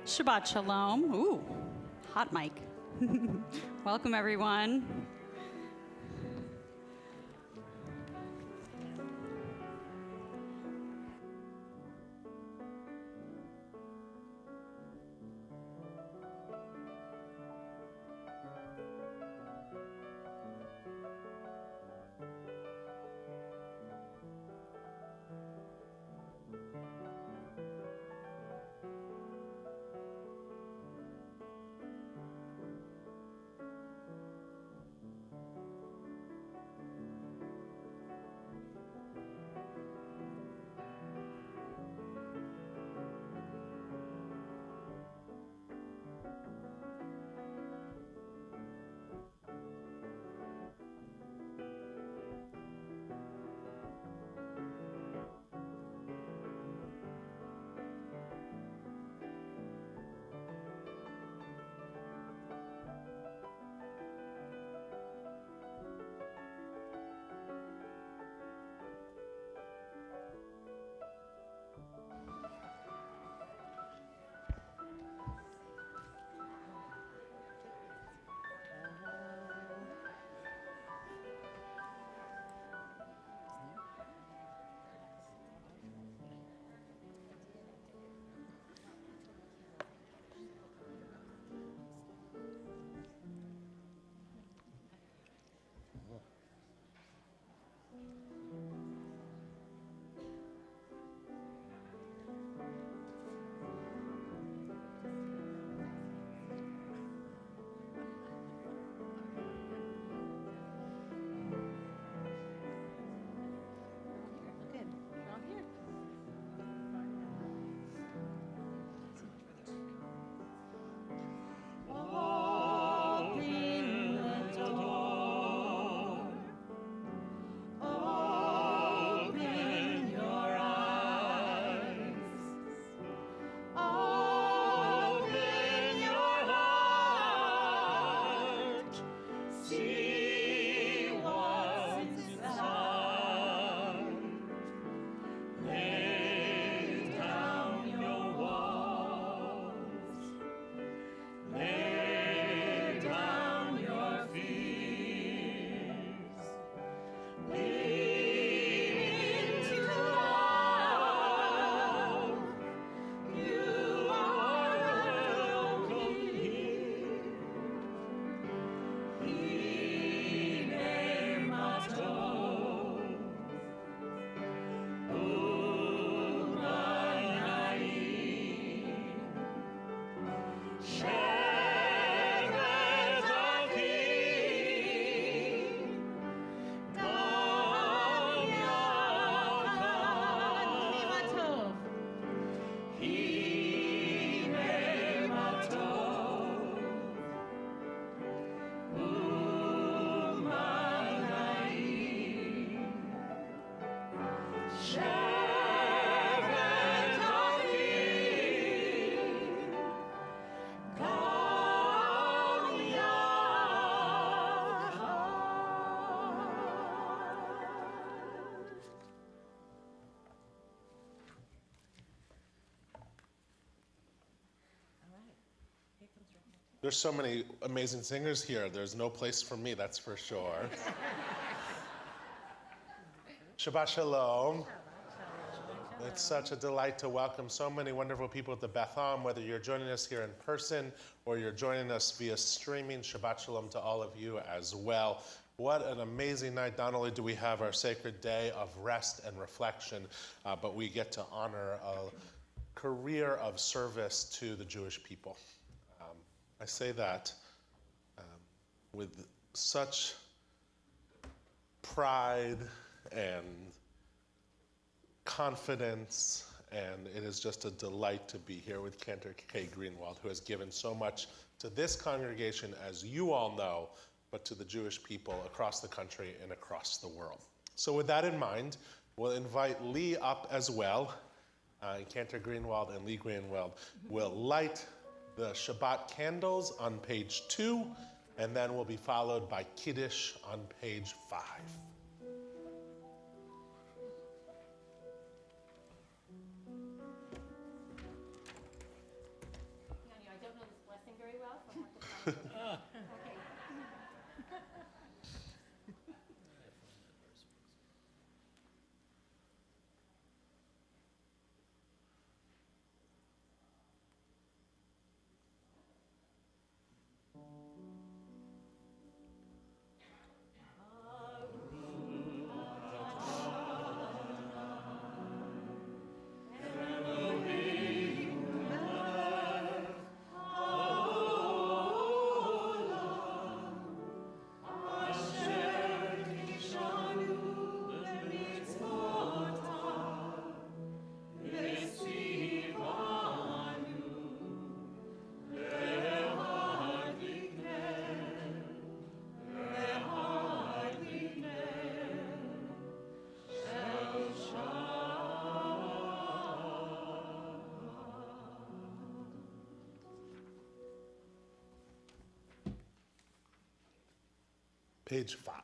Shabbat Shalom. Ooh, hot mic. Welcome, everyone. There's so many amazing singers here. There's no place for me, that's for sure. Shabbat Shalom. It's such a delight to welcome so many wonderful people at the Beth Am, whether you're joining us here in person or you're joining us via streaming. Shabbat Shalom to all of you as well. What an amazing night. Not only do we have our sacred day of rest and reflection, but we get to honor a career of service to the Jewish people. I say that with such pride and confidence, and it is just a delight to be here with Cantor K. Greenwald, who has given so much to this congregation, as you all know, but to the Jewish people across the country and across the world. So with that in mind, we'll invite Lee up as well. Cantor Greenwald and Lee Greenwald will light the Shabbat candles on page 2, and then we'll be followed by Kiddush on page 5. Page 5.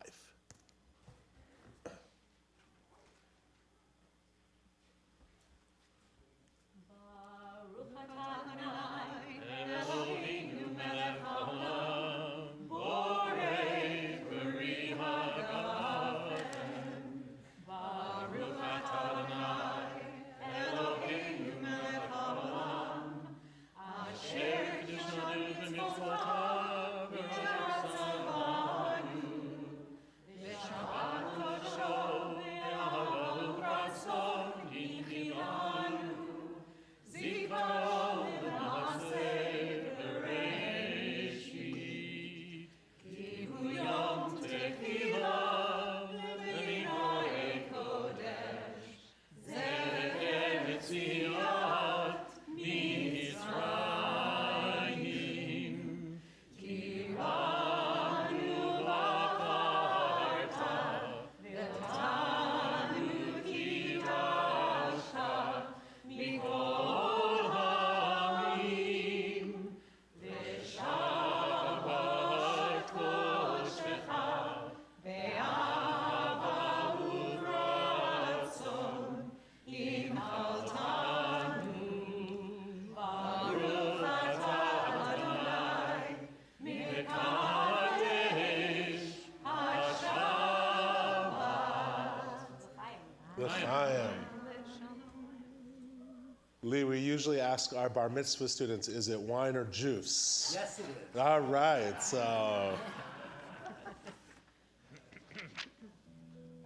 Lee, we usually ask our bar mitzvah students, is it wine or juice? Yes, it is. All right, so.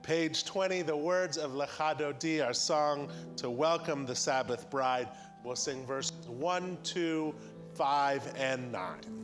Page 20, the words of Lecha Dodi, our song to welcome the Sabbath bride. We'll sing verses 1, 2, 5, and 9.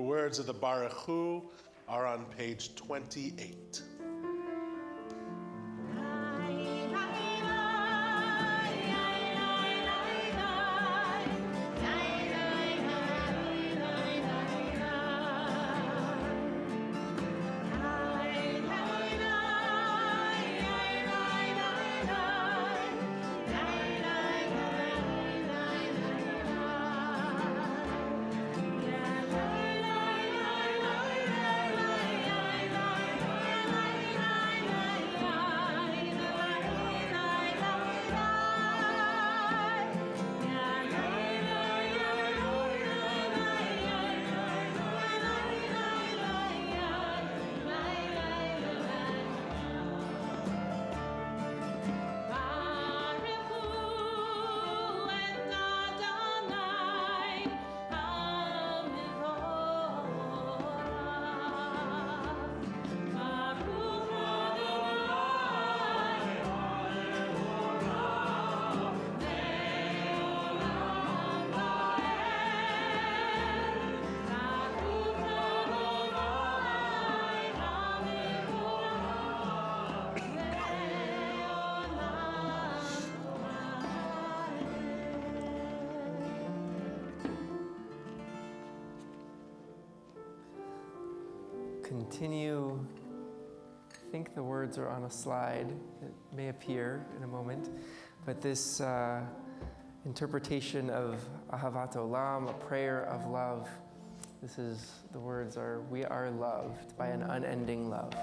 words of the Baruch Hu are on page 28. Continue. I think the words are on a slide. It may appear in a moment. But this interpretation of Ahavat Olam, a prayer of love, the words are, we are loved by an unending love.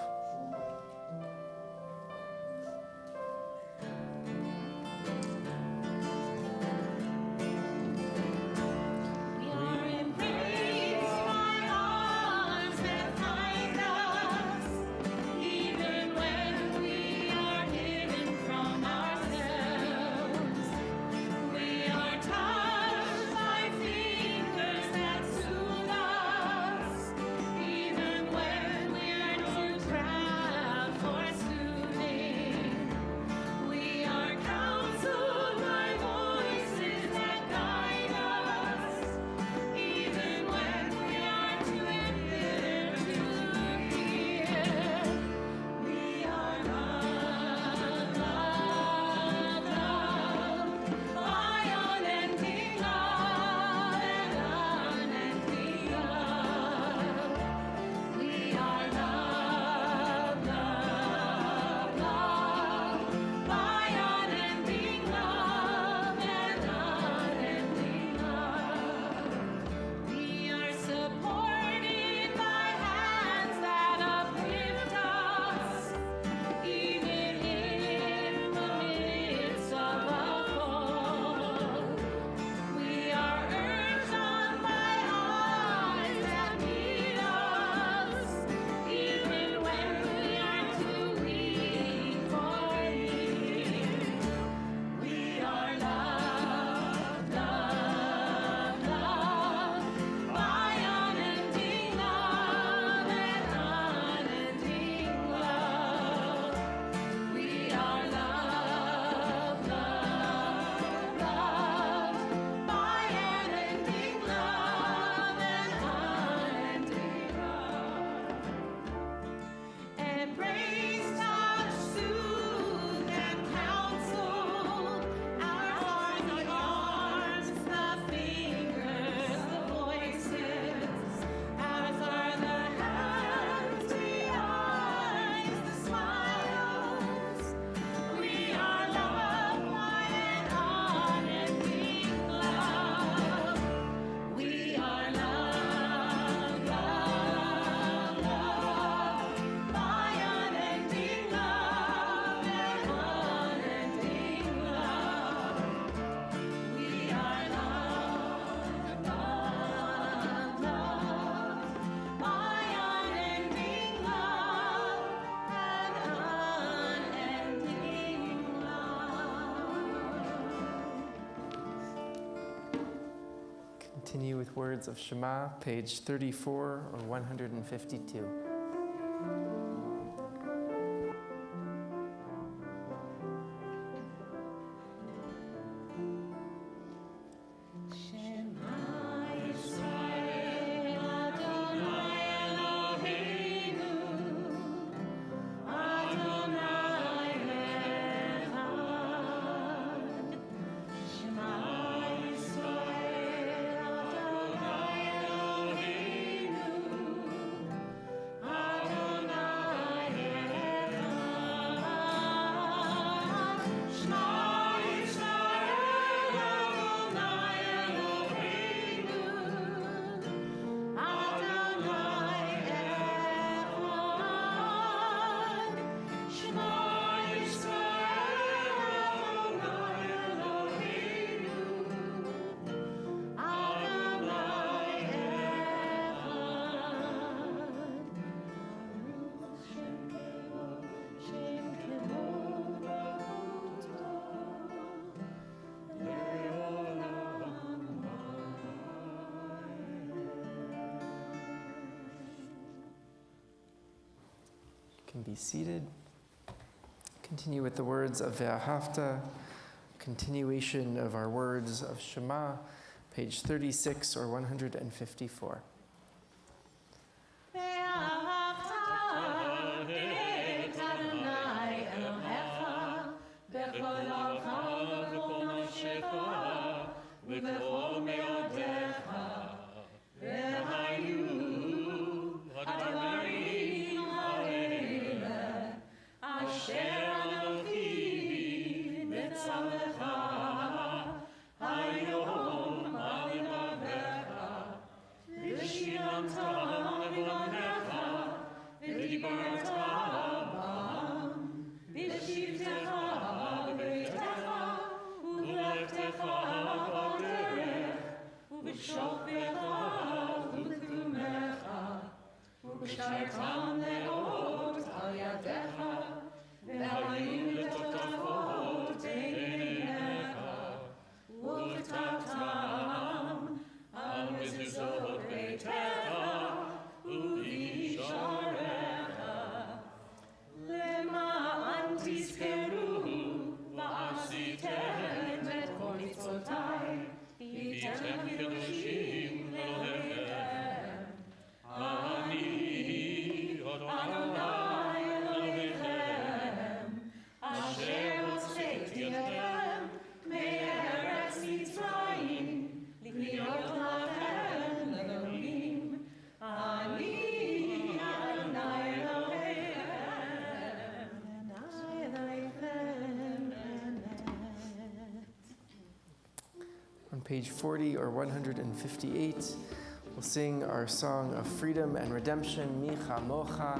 Continue with words of Shema, page 34 or 152. Shema Yisrael Adonai can be seated. Continue with the words of Ve'ahavta, continuation of our words of Shema, page 36 or 154. On page 40 or 158, we'll sing our song of freedom and redemption, Mi Chamocha.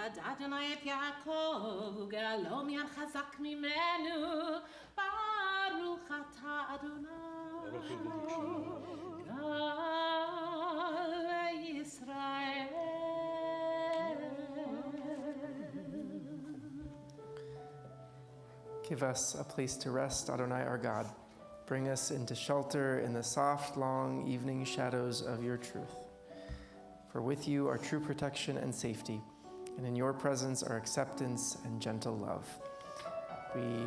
ידע אדוני את יעקב, וגאלו מיד חזק ממנו. ברוך אתה אדוני, גאל ישראל. Give us a place to rest, Adonai our God. Bring us into shelter in the soft, long evening shadows of your truth. For with you are true protection and safety, and in your presence are acceptance and gentle love. We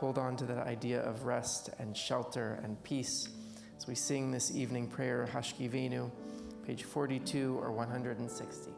hold on to that idea of rest and shelter and peace as we sing this evening prayer, Hashkivenu, page 42 or 160.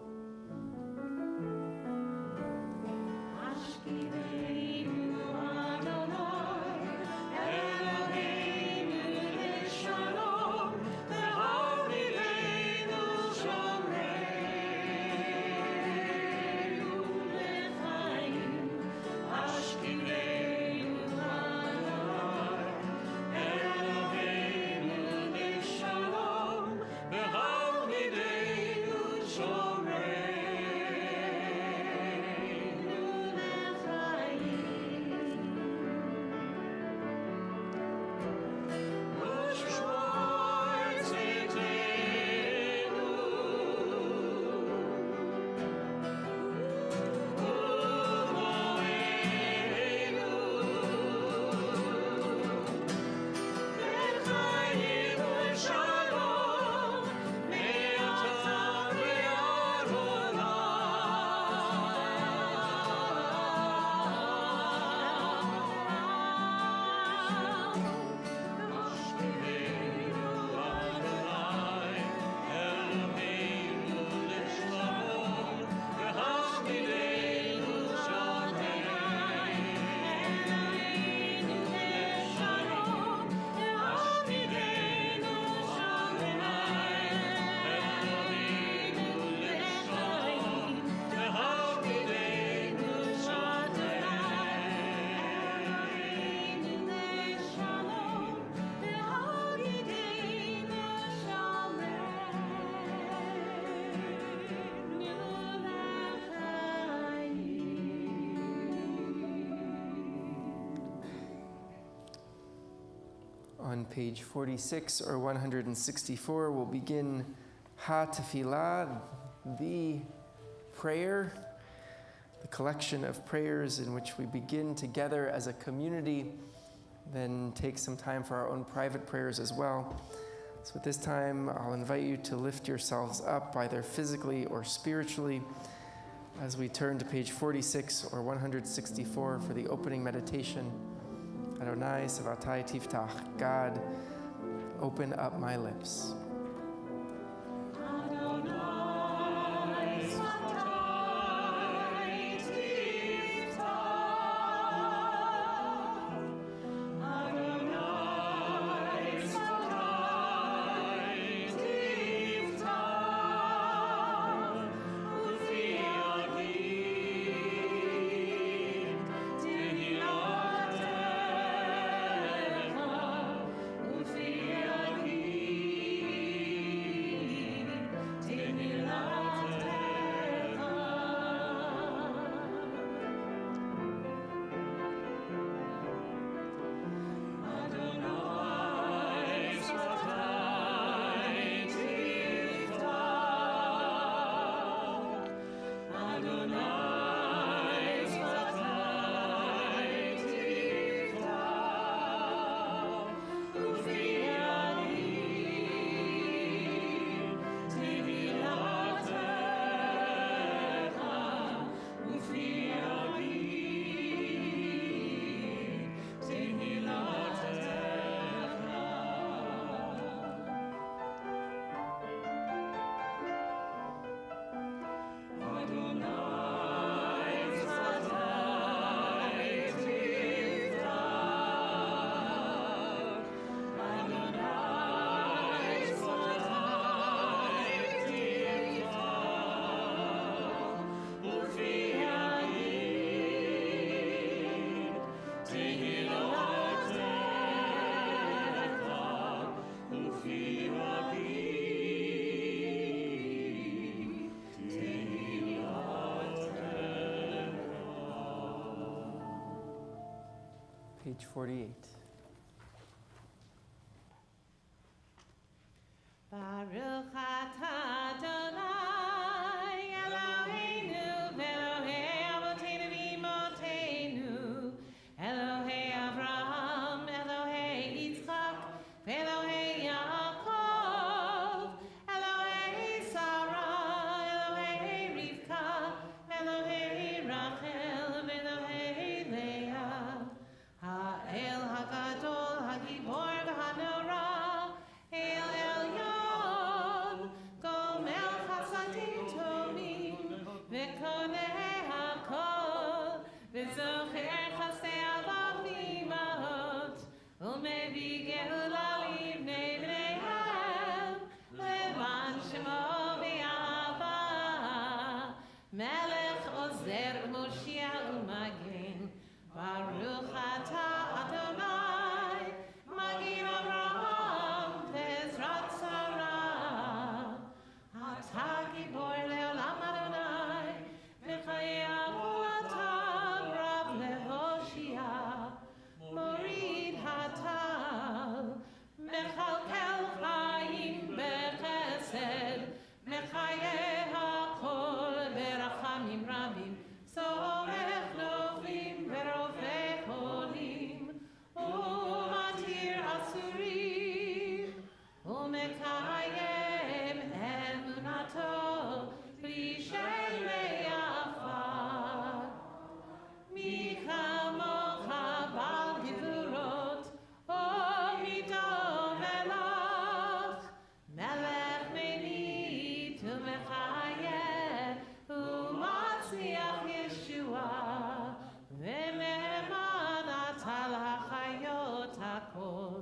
On page 46 or 164, we'll begin Ha-Tefillah, the prayer, the collection of prayers in which we begin together as a community, then take some time for our own private prayers as well. So at this time, I'll invite you to lift yourselves up, either physically or spiritually, as we turn to page 46 or 164 for the opening meditation. Adonai Savatai Tiftach, God, open up my lips. page 48. Baruch atah Adonai Eloheinu v'Elohei Avotenu v'Imotenu Elohei Avraham, Elohei Yitzchak, v'Elohei Yaakov, Elohei Sarah, Elohei Rivka, Elohei Rachel, v'Elohei Leah, Ha'el HaGadol, HaGibor v'Hanora, El Elyon, Gomel Chasadim Tovim, v'Koneh HaKol, v'Zocher Chasdei Avot v'Imahot, u'mevii geula livnei bneihem, levan shemo v'yahava, melech ozer u'moshiach u'magen, Baruch atah Adonai, Magen Avraham v'Ezrat Sarah, atah gibor leolam Adonai, v'chayavu atah rav lehoshia, morid hatal, mechalkel chayim bechesed, mechaye hakol berachamim rabim, somech novim verofeh cholim, umatir asurim, umekayem emunato b'rishay le'afar. Mi chamocha bal gevurot, o midom elach, melech menit u'mechayeh, u'matzliach Yeshua, v'mehemad atal hachayot hakol,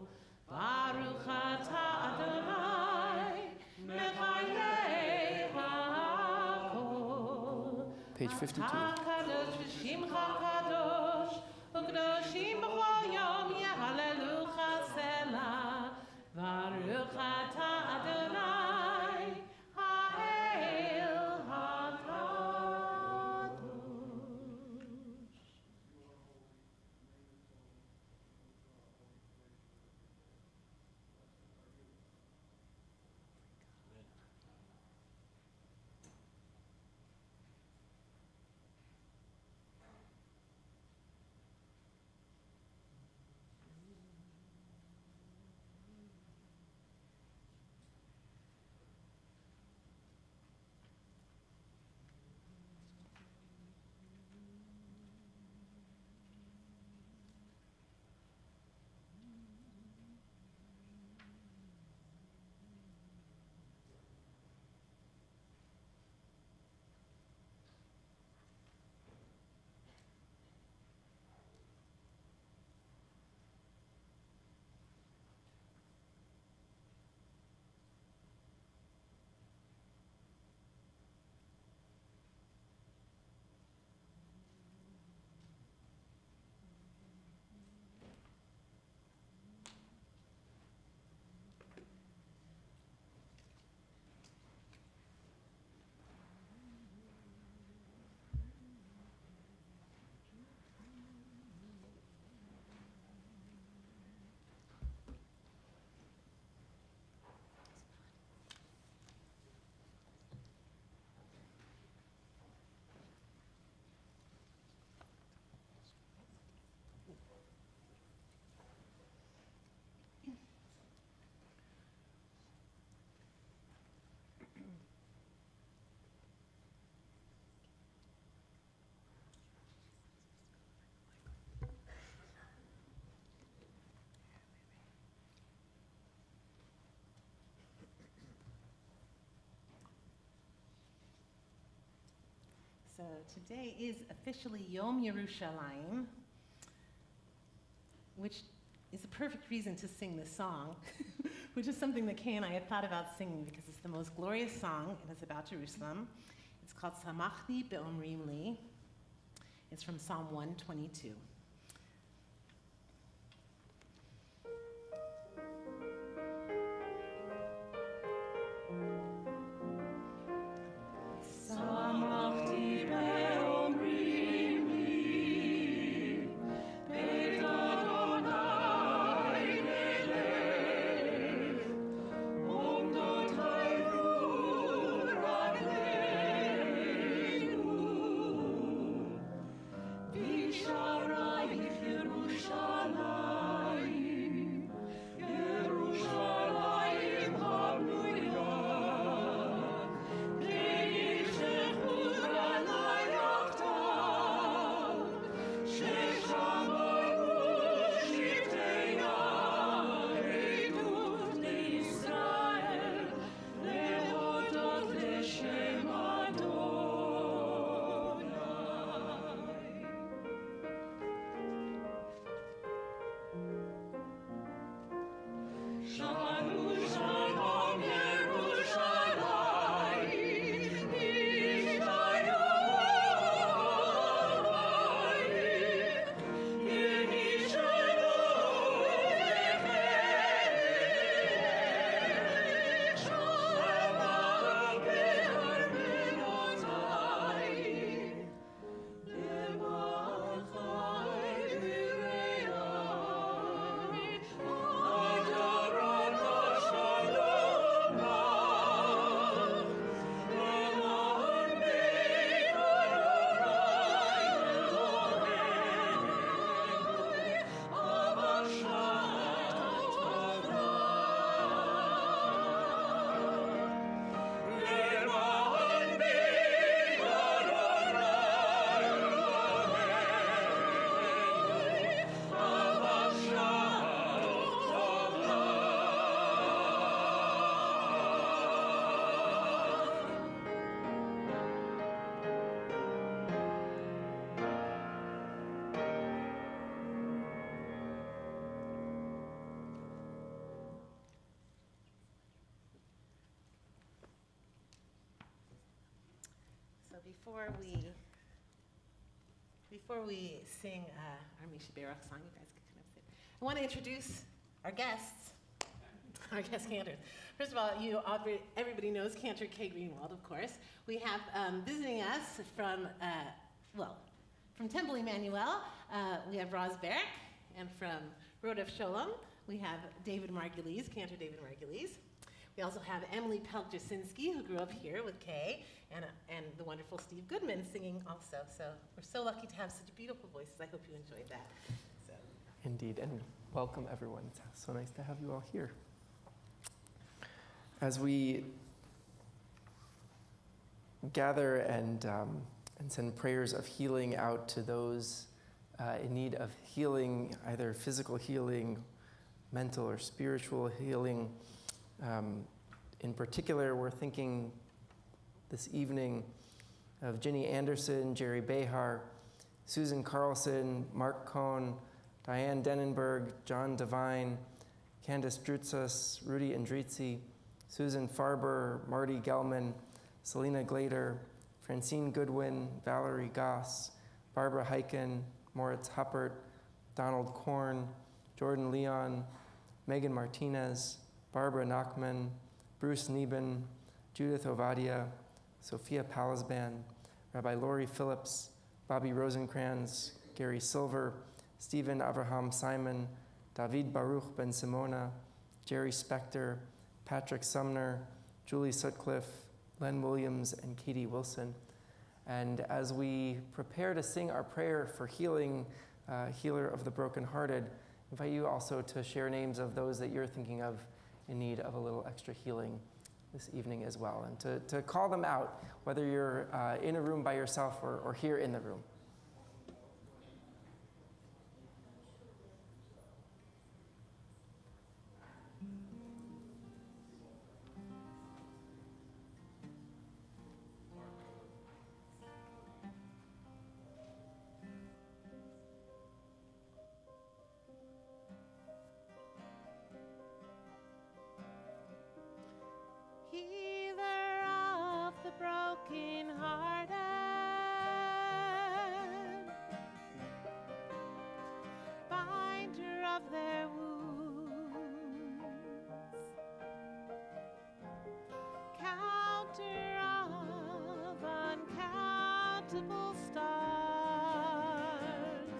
Baruch atah Adonai, mechayeh hakol. Page 52. Kadosh v'shimcha kadosh, u'kadoshim b'chol yom yehallelujah selah. Baruch atah Adonai, ha'el hakadosh. So today is officially Yom Yerushalayim, which is a perfect reason to sing this song, which is something that Kay and I had thought about singing because it's the most glorious song and it's about Jerusalem. It's called Samachti Be'omrim Li. It's from Psalm 122. Samachti be'omrim li, before we sing our Misha Baruch song, you guys can kind of sit. I want to introduce our guests, our guest cantors. First of all, everybody knows Cantor Kay Greenwald, of course. We have visiting us from Temple Emmanuel, we have Roz Berek, and from Road of Sholom, we have David Margulies, Cantor David Margulies. We also have Emily Pelk-Jasinski, who grew up here with Kay, and the wonderful Steve Goodman singing also. So we're so lucky to have such beautiful voices. I hope you enjoyed that. So. Indeed, and welcome everyone. It's so nice to have you all here. As we gather and send prayers of healing out to those in need of healing, either physical healing, mental or spiritual healing. In particular, we're thinking this evening of Ginny Anderson, Jerry Behar, Susan Carlson, Mark Cohn, Diane Denenberg, John Devine, Candace Drutzas, Rudy Andrizzi, Susan Farber, Marty Gelman, Selena Glader, Francine Goodwin, Valerie Goss, Barbara Heiken, Moritz Huppert, Donald Korn, Jordan Leon, Megan Martinez, Barbara Nachman, Bruce Neben, Judith Ovadia, Sophia Palisban, Rabbi Lori Phillips, Bobby Rosencrans, Gary Silver, Stephen Abraham Simon, David Baruch Ben Simona, Jerry Spector, Patrick Sumner, Julie Sutcliffe, Len Williams, and Katie Wilson. And as we prepare to sing our prayer for healing, healer of the brokenhearted, I invite you also to share names of those that you're thinking of in need of a little extra healing this evening as well, and to call them out, whether you're in a room by yourself or here in the room. Healer of the brokenhearted, binder of their wounds, counter of uncountable stars,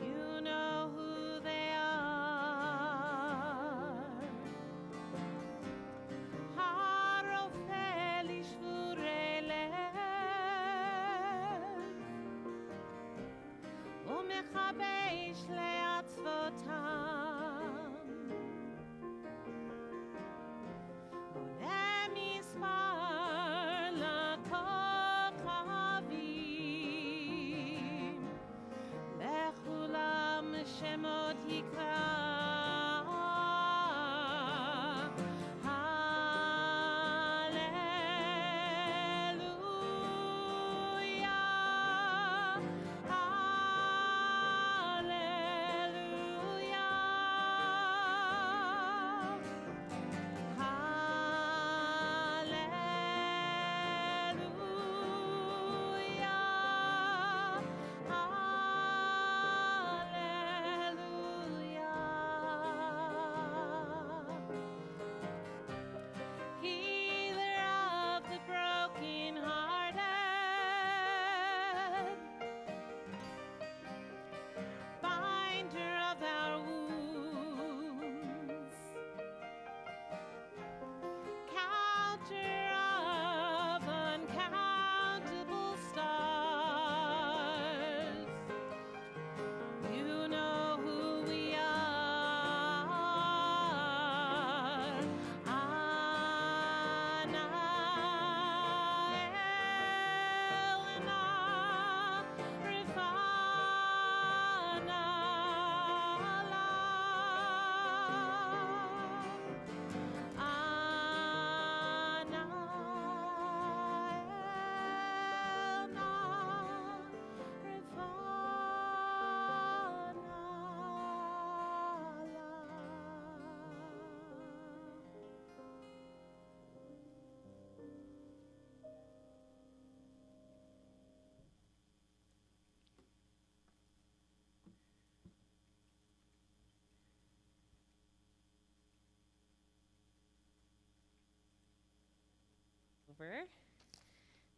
you know who they are. Harofeli shvurei lev, umechabesh le'atzvotam, עולה מספר לכוכבים, לכולם שמות יקרא. over,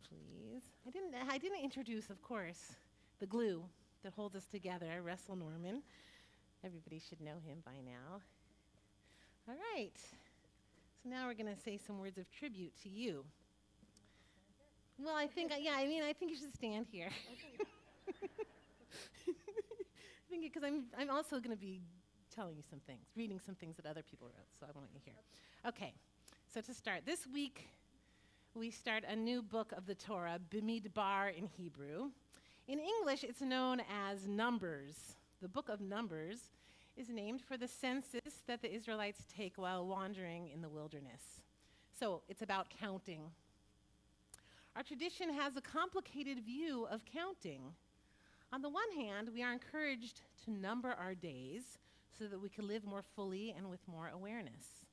please. I didn't introduce, of course, the glue that holds us together, Russell Norman. Everybody should know him by now. All right. So now we're going to say some words of tribute to you. Well, I think you should stand here. I think because I'm also going to be telling you some things, reading some things that other people wrote, so I want you here. Okay, so to start, this week we start a new book of the Torah, Bimidbar in Hebrew. In English, it's known as Numbers. The book of Numbers is named for the census that the Israelites take while wandering in the wilderness. So it's about counting. Our tradition has a complicated view of counting. On the one hand, we are encouraged to number our days so that we can live more fully and with more awareness.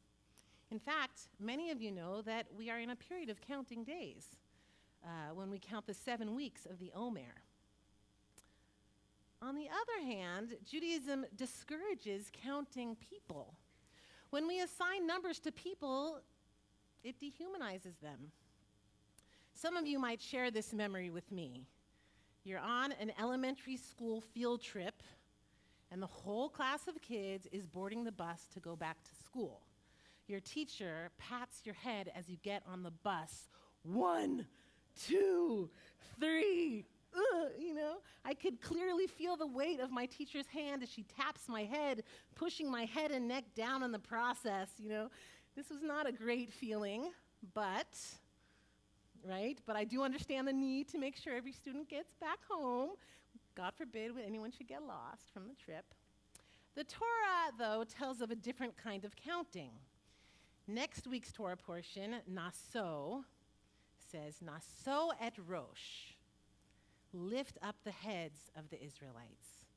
In fact, many of you know that we are in a period of counting days when we count the 7 weeks of the Omer. On the other hand, Judaism discourages counting people. When we assign numbers to people, it dehumanizes them. Some of you might share this memory with me. You're on an elementary school field trip, and the whole class of kids is boarding the bus to go back to school. Your teacher pats your head as you get on the bus. 1, 2, 3. I could clearly feel the weight of my teacher's hand as she taps my head, pushing my head and neck down in the process. This was not a great feeling, but I do understand the need to make sure every student gets back home. God forbid anyone should get lost from the trip. The Torah, though, tells of a different kind of counting. Next week's Torah portion, Naso, says, Naso et Rosh, lift up the heads of the Israelites.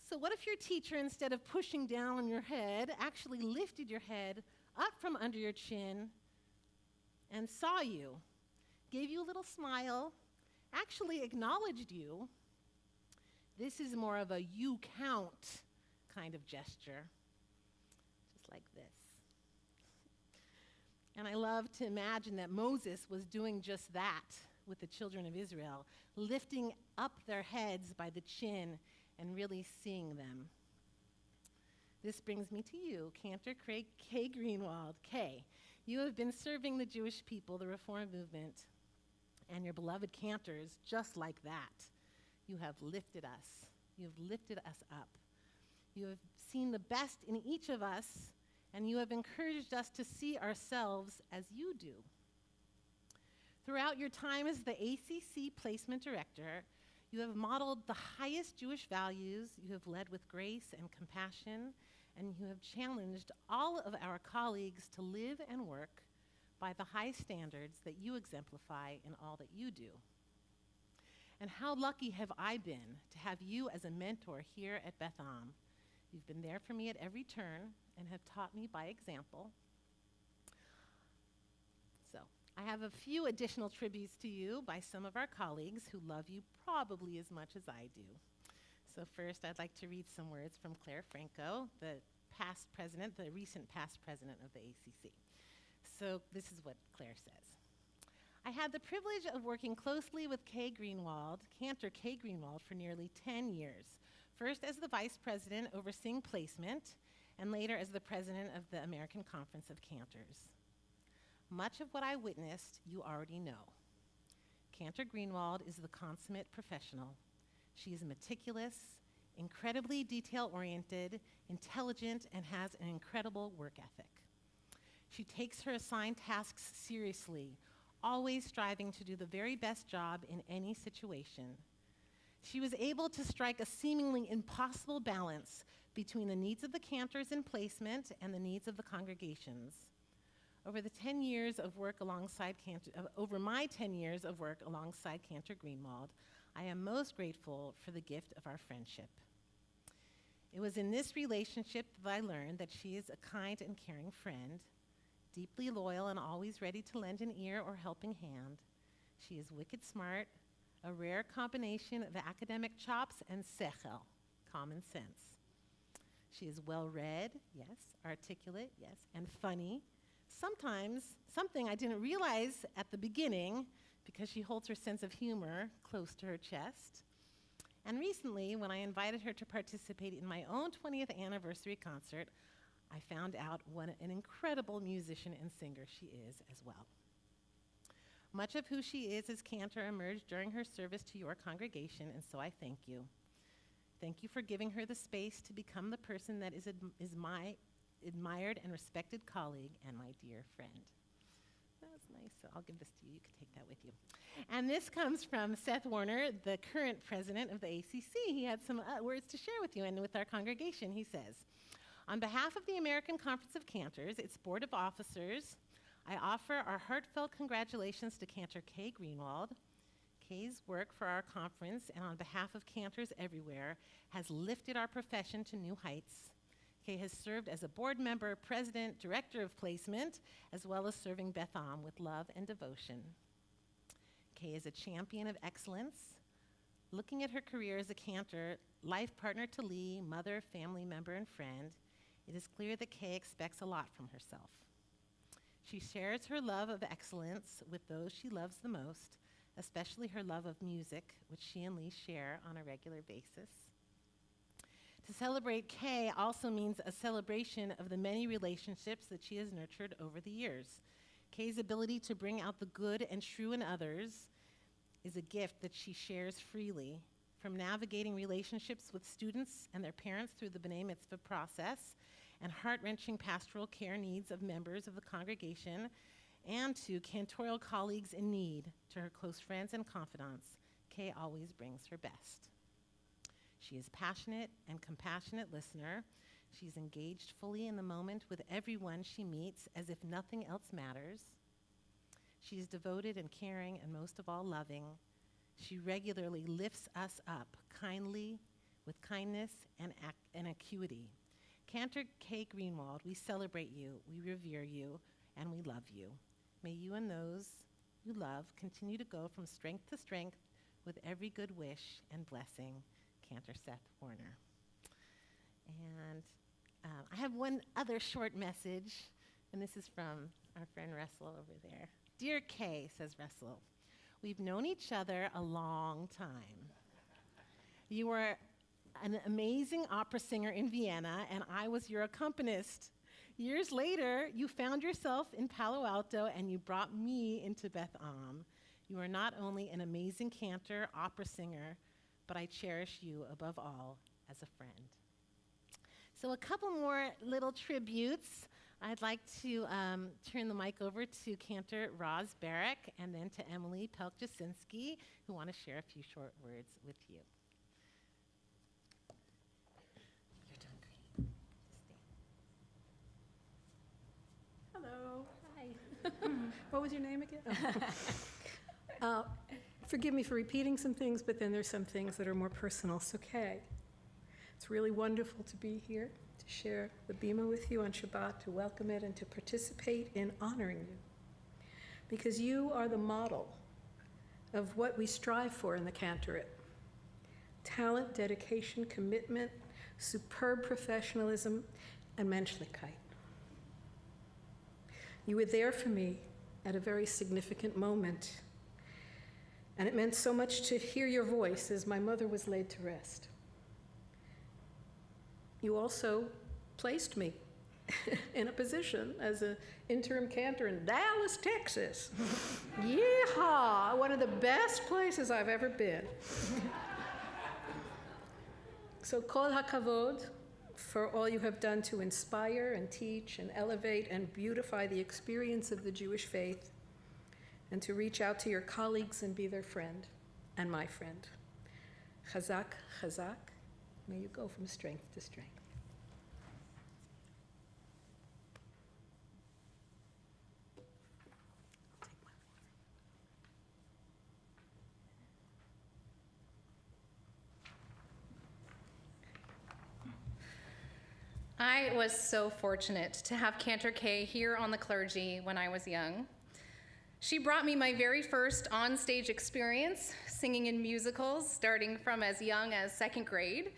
So what if your teacher, instead of pushing down on your head, actually lifted your head up from under your chin and saw you, gave you a little smile, actually acknowledged you? This is more of a you count kind of gesture, just like this. And I love to imagine that Moses was doing just that with the children of Israel, lifting up their heads by the chin and really seeing them. This brings me to you, Cantor Craig K. Greenwald. K, you have been serving the Jewish people, the Reform movement, and your beloved cantors just like that. You have lifted us. You have lifted us up. You have seen the best in each of us, and you have encouraged us to see ourselves as you do. Throughout your time as the ACC placement director, you have modeled the highest Jewish values, you have led with grace and compassion, and you have challenged all of our colleagues to live and work by the high standards that you exemplify in all that you do. And how lucky have I been to have you as a mentor here at Beth Am. You've been there for me at every turn and have taught me by example. So, I have a few additional tributes to you by some of our colleagues who love you probably as much as I do. So first, I'd like to read some words from Claire Franco, the recent past president of the ACC. So this is what Claire says. I had the privilege of working closely with Cantor K. Greenwald, for nearly 10 years, first as the vice president overseeing placement, and later as the president of the American Conference of Cantors. Much of what I witnessed, you already know. Cantor Greenwald is the consummate professional. She is meticulous, incredibly detail-oriented, intelligent, and has an incredible work ethic. She takes her assigned tasks seriously, always striving to do the very best job in any situation. She was able to strike a seemingly impossible balance between the needs of the cantors in placement and the needs of the congregations. Over my 10 years of work alongside Cantor Greenwald, I am most grateful for the gift of our friendship. It was in this relationship that I learned that she is a kind and caring friend, deeply loyal and always ready to lend an ear or helping hand. She is wicked smart, a rare combination of academic chops and sechel, common sense. She is well-read, yes, articulate, yes, and funny, something I didn't realize at the beginning, because she holds her sense of humor close to her chest. And recently, when I invited her to participate in my own 20th anniversary concert, I found out what an incredible musician and singer she is as well. Much of who she is as cantor emerged during her service to your congregation, and so I thank you. Thank you for giving her the space to become the person that is my admired and respected colleague and my dear friend. That's nice. So I'll give this to you. You can take that with you. And this comes from Seth Warner, the current president of the ACC. He had some words to share with you and with our congregation. He says, on behalf of the American Conference of Cantors, its board of officers, I offer our heartfelt congratulations to Cantor Kay Greenwald. Kay's work for our conference and on behalf of cantors everywhere has lifted our profession to new heights. Kay has served as a board member, president, director of placement, as well as serving Beth Am with love and devotion. Kay is a champion of excellence. Looking at her career as a cantor, life partner to Lee, mother, family member, and friend, it is clear that Kay expects a lot from herself. She shares her love of excellence with those she loves the most, especially her love of music, which she and Lee share on a regular basis. To celebrate Kay also means a celebration of the many relationships that she has nurtured over the years. Kay's ability to bring out the good and true in others is a gift that she shares freely, from navigating relationships with students and their parents through the B'nai Mitzvah process and heart-wrenching pastoral care needs of members of the congregation, and to cantorial colleagues in need, to her close friends and confidants. Kay always brings her best. She is passionate and compassionate listener. She's engaged fully in the moment with everyone she meets as if nothing else matters. She is devoted and caring and most of all loving. She regularly lifts us up kindly, with kindness and acuity. Cantor Kay Greenwald, we celebrate you, we revere you, and we love you. May you and those you love continue to go from strength to strength with every good wish and blessing. Cantor Seth Warner. And I have one other short message, and this is from our friend Russell over there. Dear Kay, says Russell, we've known each other a long time. You were an amazing opera singer in Vienna, and I was your accompanist. Years later, you found yourself in Palo Alto, and you brought me into Beth Am. You are not only an amazing cantor, opera singer, but I cherish you above all as a friend. So a couple more little tributes. I'd like to turn the mic over to Cantor Roz Barrick and then to Emily Pelk-Jasinski, who want to share a few short words with you. You're doing great. Hello. Hi. What was your name again? Forgive me for repeating some things, but then there's some things that are more personal. It's okay. It's really wonderful to be here, to share the Bima with you on Shabbat, to welcome it, and to participate in honoring you. Because you are the model of what we strive for in the cantorate. Talent, dedication, commitment, superb professionalism, and Menschlichkeit. You were there for me at a very significant moment. And it meant so much to hear your voice as my mother was laid to rest. You also placed me in a position as an interim cantor in Dallas, Texas. Yeehaw! One of the best places I've ever been. So kol hakavod for all you have done to inspire and teach and elevate and beautify the experience of the Jewish faith, and to reach out to your colleagues and be their friend and my friend. Chazak, chazak, may you go from strength to strength. I was so fortunate to have Cantor Kay here on the clergy when I was young. She brought me my very first on-stage experience, singing in musicals, starting from as young as 2nd grade.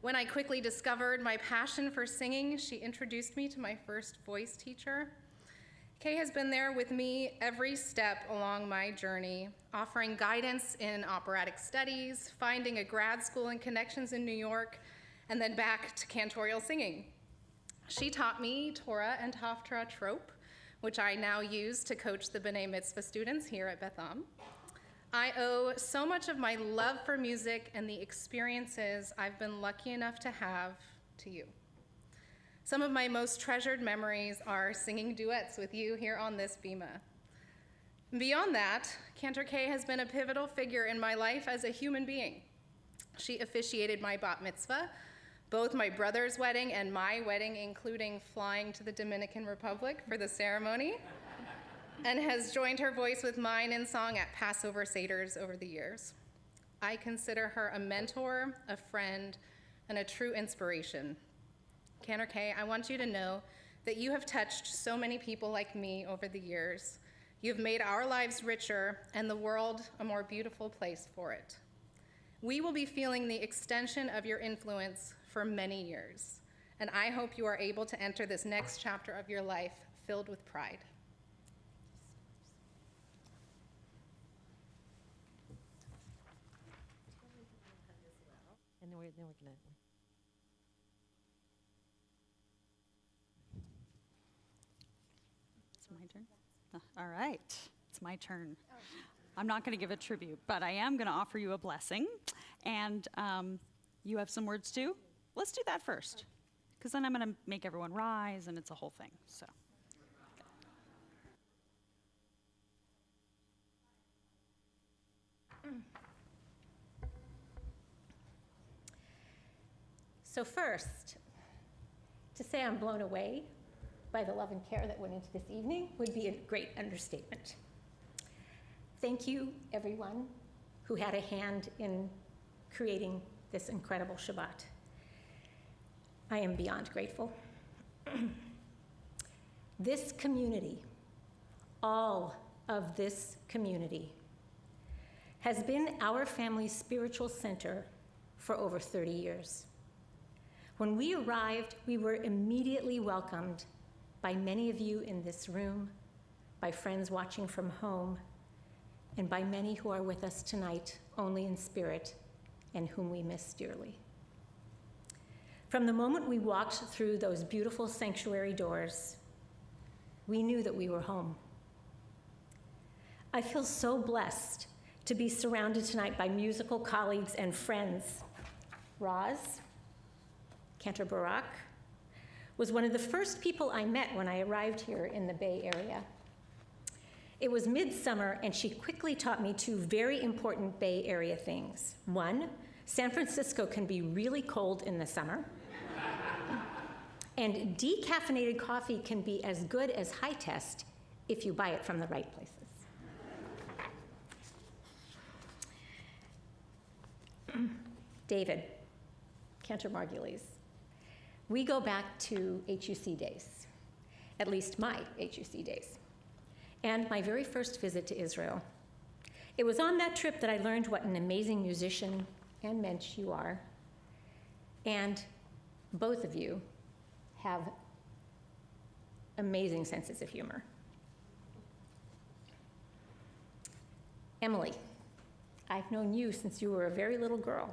When I quickly discovered my passion for singing, she introduced me to my first voice teacher. Kay has been there with me every step along my journey, offering guidance in operatic studies, finding a grad school and connections in New York, and then back to cantorial singing. She taught me Torah and Haftarah trope, which I now use to coach the B'nai Mitzvah students here at Beth Am. I owe so much of my love for music and the experiences I've been lucky enough to have to you. Some of my most treasured memories are singing duets with you here on this bima. Beyond that, Cantor Kay has been a pivotal figure in my life as a human being. She officiated my bat mitzvah, both my brother's wedding and my wedding, including flying to the Dominican Republic for the ceremony, and has joined her voice with mine in song at Passover Seders over the years. I consider her a mentor, a friend, and a true inspiration. Cantor Kay, I want you to know that you have touched so many people like me over the years. You've made our lives richer and the world a more beautiful place for it. We will be feeling the extension of your influence for many years, and I hope you are able to enter this next chapter of your life filled with pride. And then we're gonna. It's my turn? All right, it's my turn. I'm not going to give a tribute, but I am going to offer you a blessing. And you have some words too? Let's do that first, because then I'm going to make everyone rise, and it's a whole thing. So first, to say I'm blown away by the love and care that went into this evening would be a great understatement. Thank you, everyone who had a hand in creating this incredible Shabbat. I am beyond grateful. This community, all of this community, has been our family's spiritual center for over 30 years. When we arrived, we were immediately welcomed by many of you in this room, by friends watching from home, and by many who are with us tonight only in spirit and whom we miss dearly. From the moment we walked through those beautiful sanctuary doors, we knew that we were home. I feel so blessed to be surrounded tonight by musical colleagues and friends. Roz, Cantor Barak, was one of the first people I met when I arrived here in the Bay Area. It was midsummer, and she quickly taught me two very important Bay Area things. One, San Francisco can be really cold in the summer, and decaffeinated coffee can be as good as high test if you buy it from the right places. David, Cantor Margulies. We go back to HUC days, at least my HUC days, and my very first visit to Israel. It was on that trip that I learned what an amazing musician and mensch you are, and both of you have amazing senses of humor. Emily, I've known you since you were a very little girl.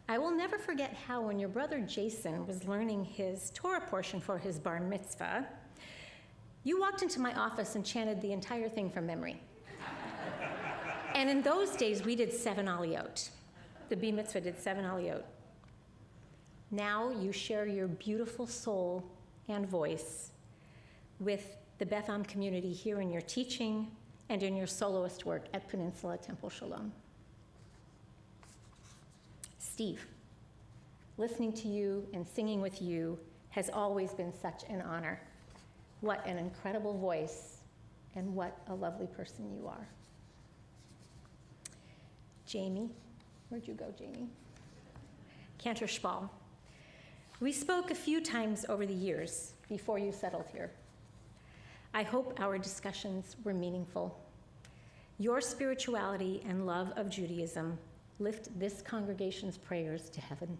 I will never forget how when your brother Jason was learning his Torah portion for his bar mitzvah, you walked into my office and chanted the entire thing from memory. And in those days, we did 7 aliyot. The B mitzvah did 7 aliyot. Now you share your beautiful soul and voice with the Beth Am community here in your teaching and in your soloist work at Peninsula Temple Shalom. Steve, listening to you and singing with you has always been such an honor. What an incredible voice, and what a lovely person you are. Jamie, where'd you go, Jamie? Cantor Spall. We spoke a few times over the years before you settled here. I hope our discussions were meaningful. Your spirituality and love of Judaism lift this congregation's prayers to heaven.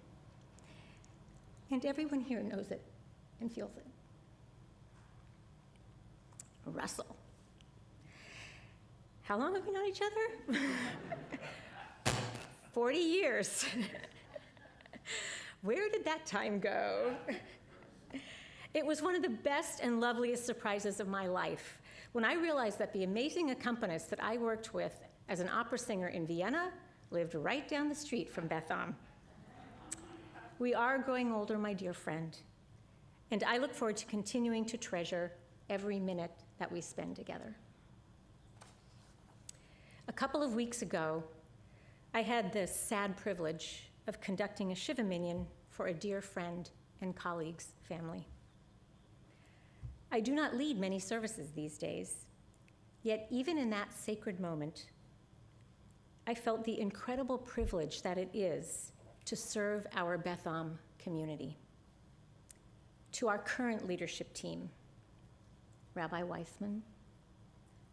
And everyone here knows it and feels it. Russell. How long have we known each other? 40 years. Where did that time go? It was one of the best and loveliest surprises of my life when I realized that the amazing accompanist that I worked with as an opera singer in Vienna lived right down the street from Beth Am. We are growing older, my dear friend, and I look forward to continuing to treasure every minute that we spend together. A couple of weeks ago, I had the sad privilege of conducting a Shiva Minyan for a dear friend and colleague's family. I do not lead many services these days, yet even in that sacred moment, I felt the incredible privilege that it is to serve our Beth Am community. To our current leadership team, Rabbi Weissman,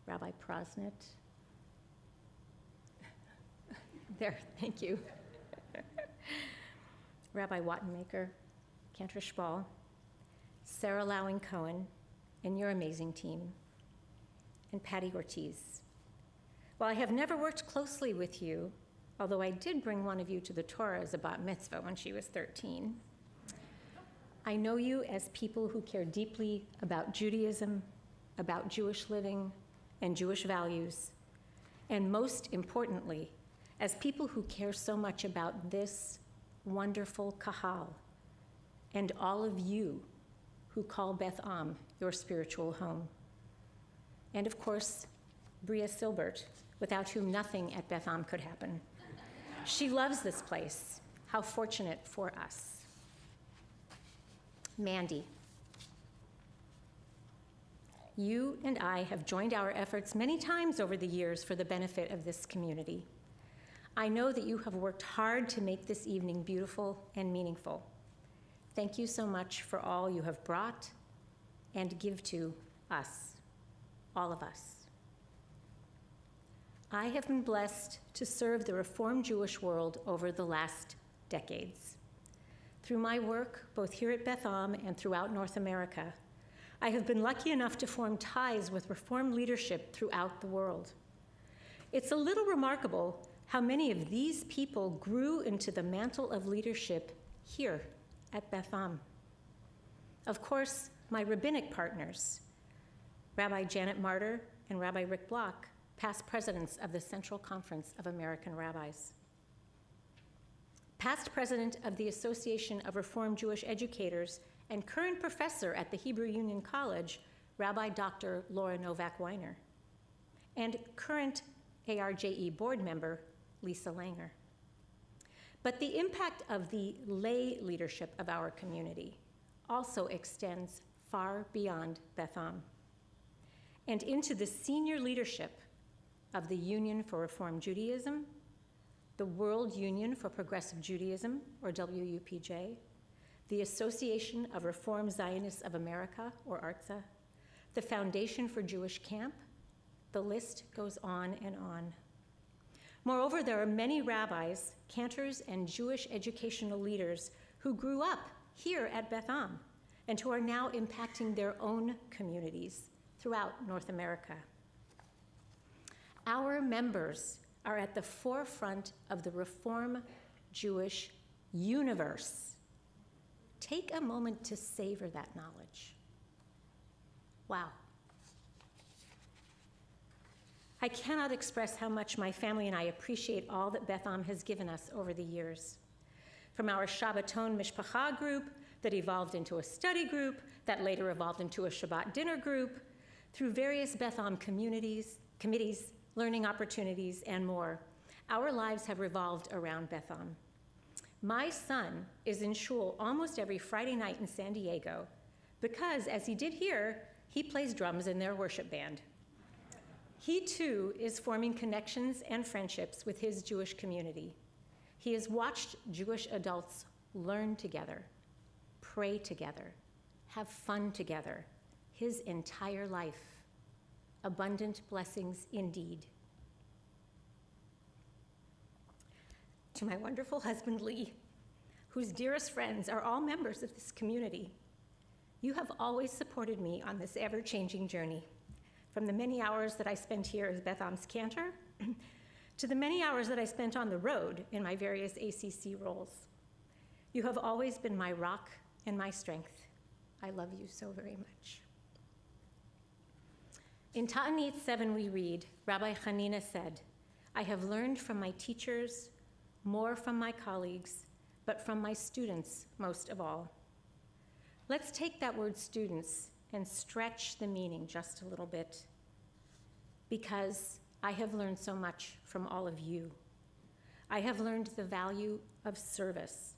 Rabbi Prosnit, there, thank you. Rabbi Wattenmaker, Cantor Spall, Sarah Lowing-Cohen, and your amazing team, and Patty Ortiz. While I have never worked closely with you, although I did bring one of you to the Torah as a bat mitzvah when she was 13, I know you as people who care deeply about Judaism, about Jewish living and Jewish values, and most importantly, as people who care so much about this wonderful kahal and all of you who call Beth Am your spiritual home. And of course, Bria Silbert, without whom nothing at Beth Am could happen. She loves this place. How fortunate for us. Mandy, you and I have joined our efforts many times over the years for the benefit of this community. I know that you have worked hard to make this evening beautiful and meaningful. Thank you so much for all you have brought and give to us, all of us. I have been blessed to serve the Reformed Jewish world over the last decades. Through my work, both here at Beth Am and throughout North America, I have been lucky enough to form ties with Reformed leadership throughout the world. It's a little remarkable how many of these people grew into the mantle of leadership here at Beth Am. Of course, my rabbinic partners, Rabbi Janet Martyr and Rabbi Rick Block, past presidents of the Central Conference of American Rabbis. Past president of the Association of Reformed Jewish Educators and current professor at the Hebrew Union College, Rabbi Dr. Laura Novak-Weiner. And current ARJE board member, Lisa Langer. But the impact of the lay leadership of our community also extends far beyond Beth Am and into the senior leadership of the Union for Reform Judaism, the World Union for Progressive Judaism, or WUPJ, the Association of Reform Zionists of America, or ARTZA, the Foundation for Jewish Camp. The list goes on and on. Moreover, there are many rabbis, cantors, and Jewish educational leaders who grew up here at Beth Am and who are now impacting their own communities throughout North America. Our members are at the forefront of the Reform Jewish universe. Take a moment to savor that knowledge. Wow. I cannot express how much my family and I appreciate all that Beth Am has given us over the years. From our Shabbaton Mishpacha group that evolved into a study group, that later evolved into a Shabbat dinner group, through various Beth Am committees, learning opportunities, and more. Our lives have revolved around Beth Am. My son is in shul almost every Friday night in San Diego because, as he did here, he plays drums in their worship band. He too is forming connections and friendships with his Jewish community. He has watched Jewish adults learn together, pray together, have fun together, his entire life. Abundant blessings indeed. To my wonderful husband, Lee, whose dearest friends are all members of this community, you have always supported me on this ever-changing journey. from the many hours that I spent here as Beth Am's cantor to the many hours that I spent on the road in my various ACC roles. You have always been my rock and my strength. I love you so very much. In Ta'anit 7 we read, Rabbi Hanina said, I have learned from my teachers, more from my colleagues, but from my students most of all. Let's take that word students and stretch the meaning just a little bit, because I have learned so much from all of you. I have learned the value of service,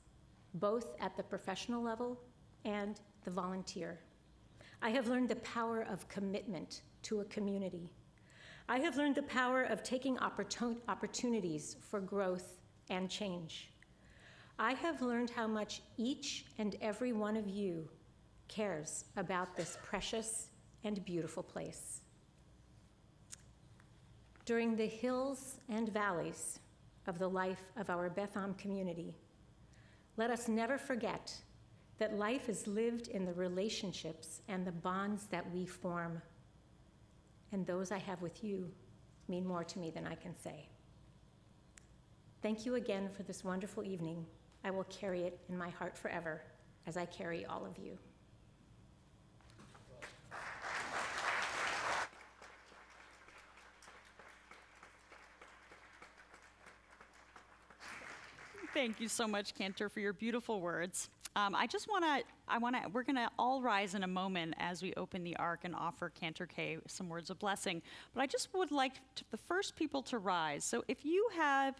both at the professional level and the volunteer. I have learned the power of commitment to a community. I have learned the power of taking opportunities for growth and change. I have learned how much each and every one of you cares about this precious and beautiful place. During the hills and valleys of the life of our Beth Am community, let us never forget that life is lived in the relationships and the bonds that we form. And those I have with you mean more to me than I can say. Thank you again for this wonderful evening. I will carry it in my heart forever as I carry all of you. Thank you so much, Cantor, for your beautiful words. We're gonna all rise in a moment as we open the Ark and offer Cantor K some words of blessing. But I just would like the first people to rise. So if you had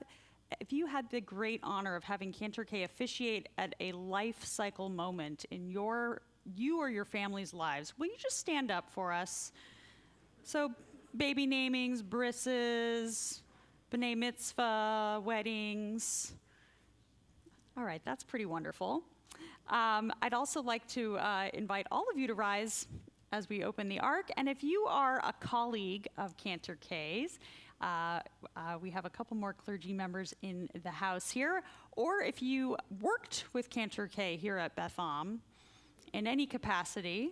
the great honor of having Cantor K officiate at a life cycle moment in you or your family's lives, will you just stand up for us? So baby namings, brisses, b'nai mitzvah, weddings. All right, that's pretty wonderful. I'd also like to invite all of you to rise as we open the Ark. And if you are a colleague of Cantor K's, we have a couple more clergy members in the house here. Or if you worked with Cantor K here at Beth Am in any capacity,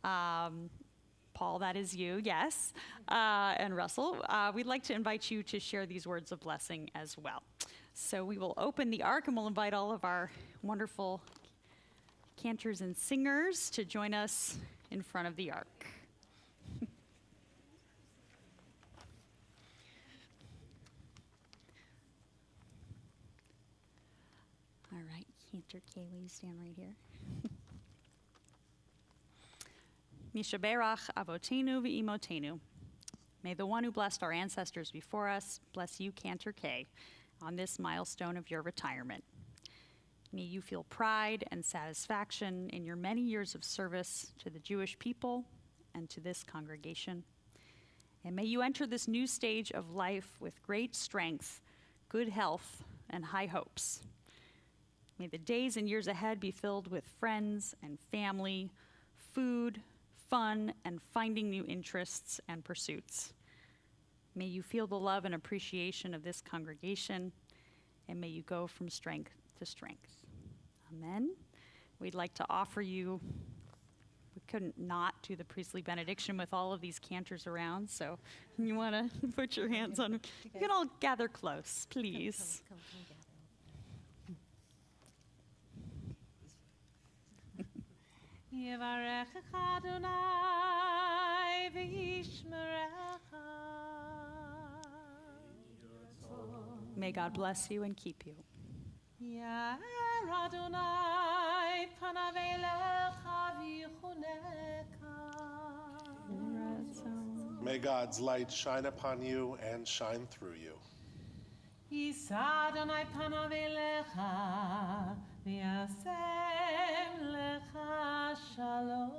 Paul, that is you, yes, and Russell, we'd like to invite you to share these words of blessing as well. So we will open the Ark and we'll invite all of our wonderful cantors and singers to join us in front of the Ark. All right, Cantor K, will you stand right here? Mishaberach Avotenu v'Imotenu. May the one who blessed our ancestors before us bless you, Cantor K, on this milestone of your retirement. May you feel pride and satisfaction in your many years of service to the Jewish people and to this congregation. And may you enter this new stage of life with great strength, good health, and high hopes. May the days and years ahead be filled with friends and family, food, fun, and finding new interests and pursuits. May you feel the love and appreciation of this congregation, and may you go from strength to strength. Amen. We'd like to offer you, we couldn't not do the priestly benediction with all of these cantors around, so you want to put your hands on, you can all gather close, please. Come Yevarechecha Adonai v'yishmerecha. May God bless you and keep you. Yair Adonai panav elecha v'yichuneka. May God's light shine upon you and shine through you. Yisa Adonai panav elecha v'yasem lecha shalom.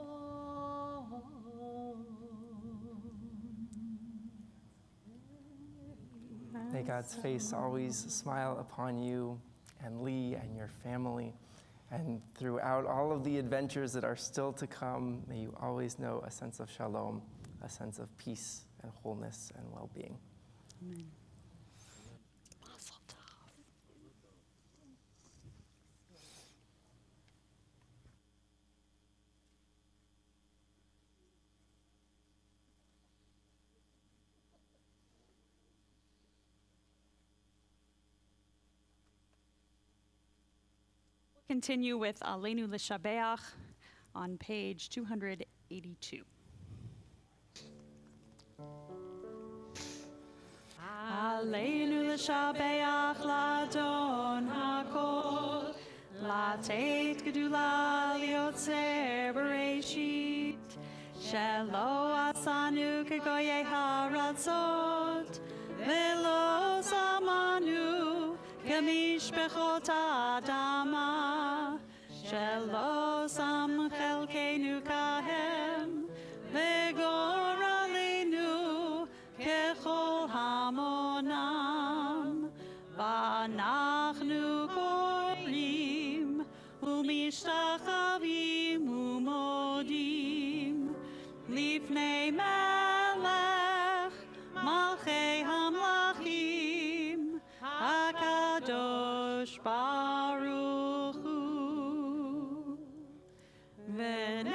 May God's face always smile upon you and Lee and your family. And throughout all of the adventures that are still to come, may you always know a sense of shalom, a sense of peace and wholeness and well-being. Amen. Continue with Aleinu L'Shabeach on page 282. Aleinu L'Shabeach L'Adon HaKol, Lateit Gedula Liotzer Bereshit, Shelo Asanu Kegoye Haratzot, Velo Samanu Kemishpechot Adama, Shelo Sam Chelkeinu Kahem, Vegoralenu Kechol Hamonam, Vanachnu Korim, Umishtachavim Umodim, Lifnei Melech, Malchei Hamlachim, HaKadosh Baruch Hu. V'nemar,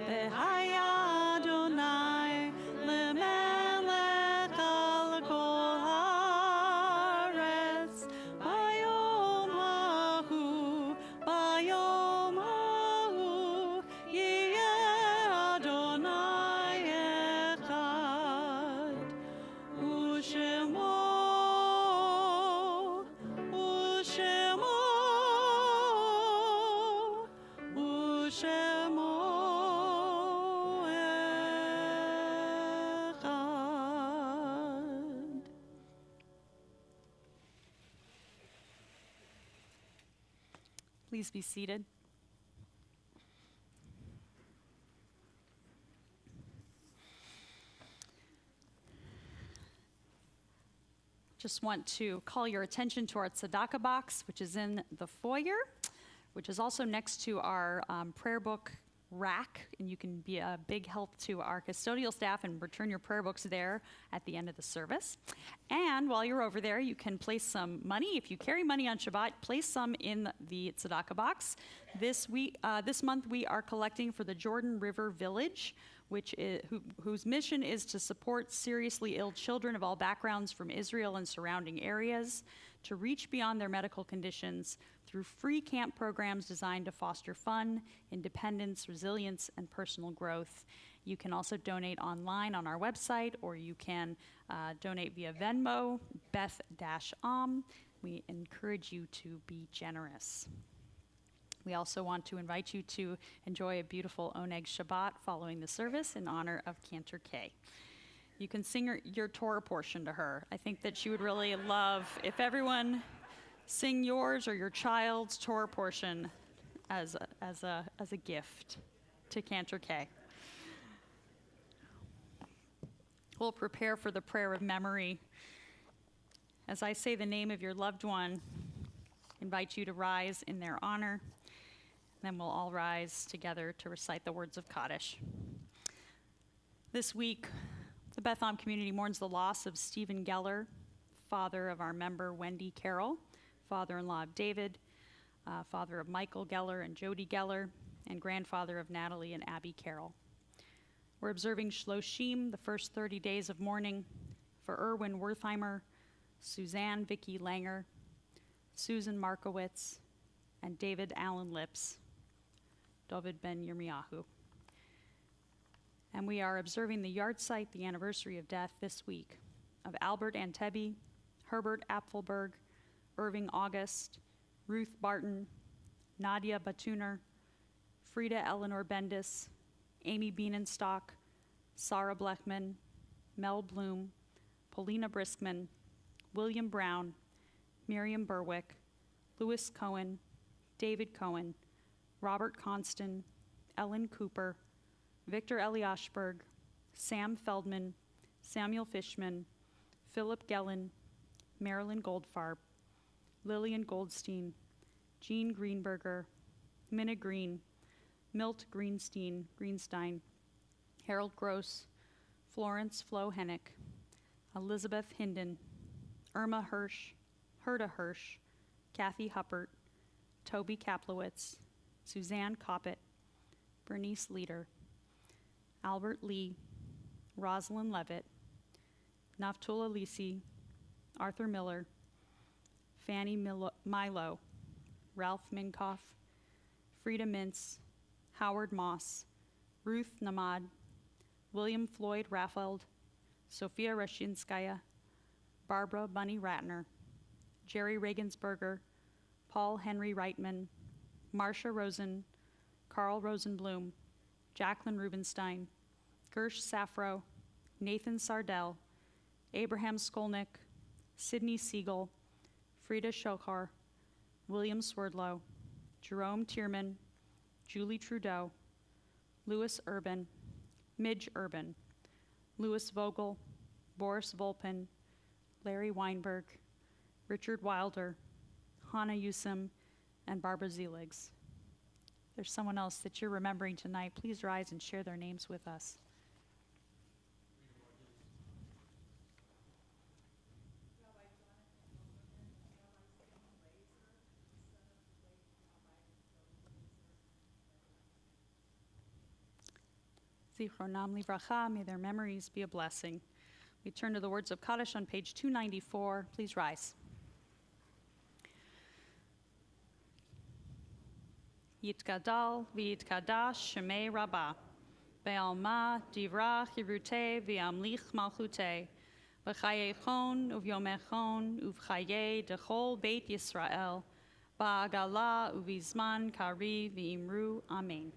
V'haya Adonai, L'melech al kol haaretz, Bayom hahu, Yiyeh Adonai echad, U'shemo, U'shemo, U'shemo echad. Please be seated. Just want to call your attention to our tzedakah box, which is in the foyer, which is also next to our prayer book rack, and you can be a big help to our custodial staff and return your prayer books there at the end of the service. And while you're over there, you can place some money. If you carry money on Shabbat, place some in the tzedakah box. This month we are collecting for the Jordan River Village, whose mission is to support seriously ill children of all backgrounds from Israel and surrounding areas, to reach beyond their medical conditions through free camp programs designed to foster fun, independence, resilience, and personal growth. You can also donate online on our website, or you can donate via Venmo, Beth-Am. We encourage you to be generous. We also want to invite you to enjoy a beautiful Oneg Shabbat following the service in honor of Cantor K. You can sing your Torah portion to her. I think that she would really love if everyone sing yours or your child's Torah portion as a gift to Cantor K. We'll prepare for the prayer of memory. As I say the name of your loved one, invite you to rise in their honor. Then we'll all rise together to recite the words of Kaddish. This week, the Beth-Am community mourns the loss of Stephen Geller, father of our member Wendy Carroll, father-in-law of David, father of Michael Geller and Jody Geller, and grandfather of Natalie and Abby Carroll. We're observing Shloshim, the first 30 days of mourning, for Erwin Wertheimer, Suzanne Vicky Langer, Susan Markowitz, and David Allen Lips, David Ben Yirmiyahu. And we are observing the yahrzeit, the anniversary of death this week, of Albert Antebi, Herbert Apfelberg, Irving August, Ruth Barton, Nadia Batuner, Frida Eleanor Bendis, Amy Bienenstock, Sarah Blechman, Mel Bloom, Paulina Briskman, William Brown, Miriam Berwick, Louis Cohen, David Cohen, Robert Constan, Ellen Cooper, Victor Eliashberg, Sam Feldman, Samuel Fishman, Philip Gellin, Marilyn Goldfarb, Lillian Goldstein, Jean Greenberger, Minna Green, Milt Greenstein, Harold Gross, Florence Flo Hennick, Elizabeth Hinden, Irma Hirsch, Herta Hirsch, Kathy Huppert, Toby Kaplowitz, Suzanne Coppett, Bernice Leader, Albert Lee, Rosalind Levitt, Naftula Lisi, Arthur Miller, Fanny Milo, Ralph Minkoff, Frida Mintz, Howard Moss, Ruth Namad, William Floyd Raffeld, Sophia Reshinskaya, Barbara Bunny Ratner, Jerry Regensberger, Paul Henry Reitman, Marcia Rosen, Carl Rosenblum, Jacqueline Rubenstein, Gersh Safro, Nathan Sardell, Abraham Skolnick, Sidney Siegel, Frida Shokar, William Swerdlow, Jerome Tierman, Julie Trudeau, Louis Urban, Midge Urban, Louis Vogel, Boris Volpin, Larry Weinberg, Richard Wilder, Hannah Yusim, and Barbara Zeligs. If there's someone else that you're remembering tonight, please rise and share their names with us. Zichronam livracha, may their memories be a blessing. We turn to the words of Kaddish on page 294. Please rise. Yitgadal v'yitkadash shemei rabbah, be'alma divrach yiruteh v'yamlich malchuteh, v'chayechon uvyomechon uvchaye dechol beit Yisrael, ba'agala uvizman kari v'imru amen.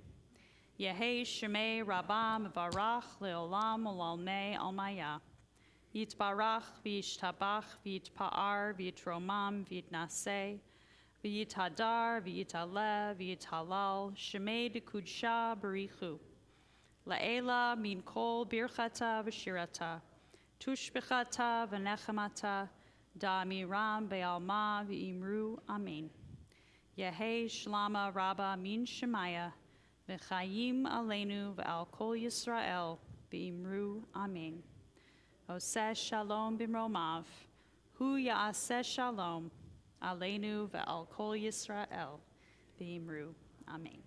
Yehei shemei rabbah mevarach leolam olalmei almaya. Yitbarach v'yishtabach v'yitpa'ar v'yitromam v'yitnaseh, v'yithadar v'yitaleh v'yithalal shemei dekudsha barichu. La'ela min kol birchata v'shirata, tushbechata v'nechamata, da'amiram be'alma v'imru amen. Yehei shlama rabba min shemaya, v'chayim aleinu v'al kol Yisrael v'imru amen. Oseh shalom b'mromav, hu ya'aseh shalom, aleinu v'al kol Yisrael v'imru amen.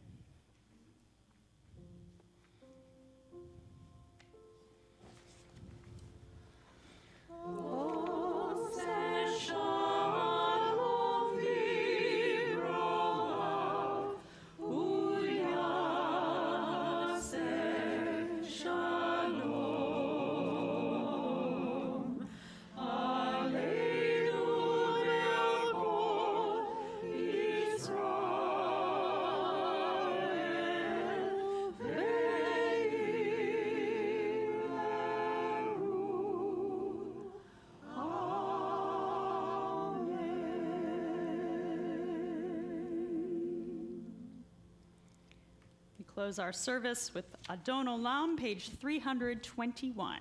Close our service with Adon Olam, page 321.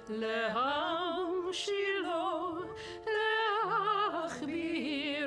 להמשיל לו, להכביר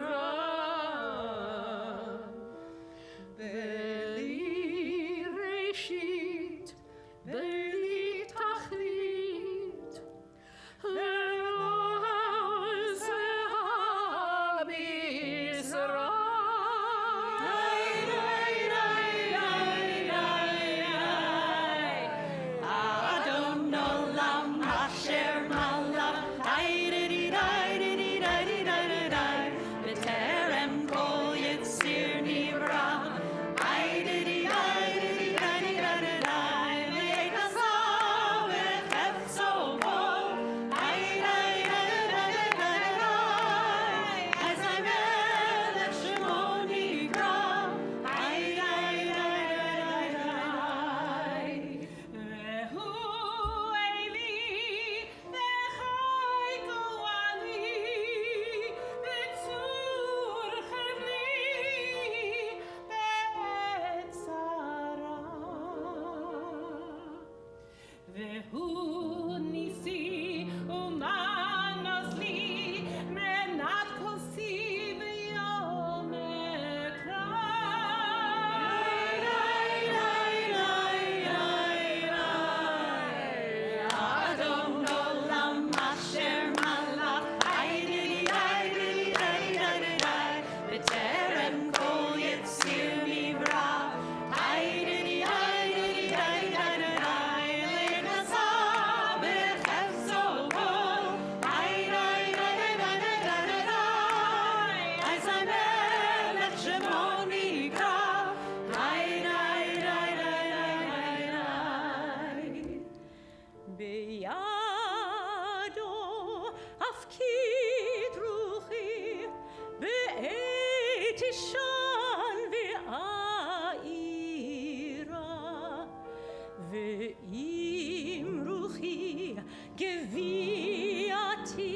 Geviati,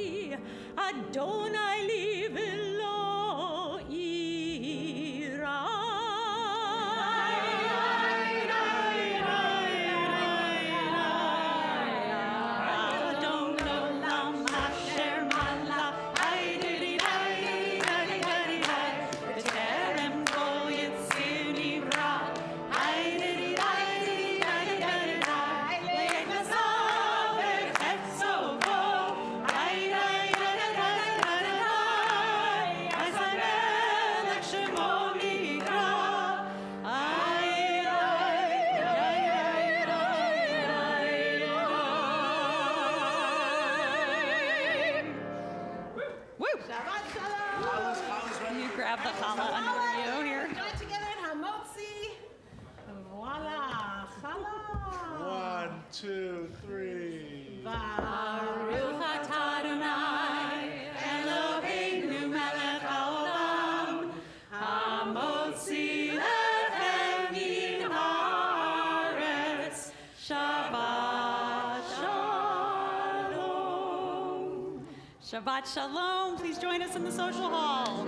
Adonai li velo ira. You grab the challah under you here. Join together in Hamotzi. Voila, challah. 1, 2, 3. Baruch atah Adonai, Eloheinu melech haolam, hamotzi lechem min haaretz. Shabbat shalom. Shabbat shalom. Please join us in the social hall.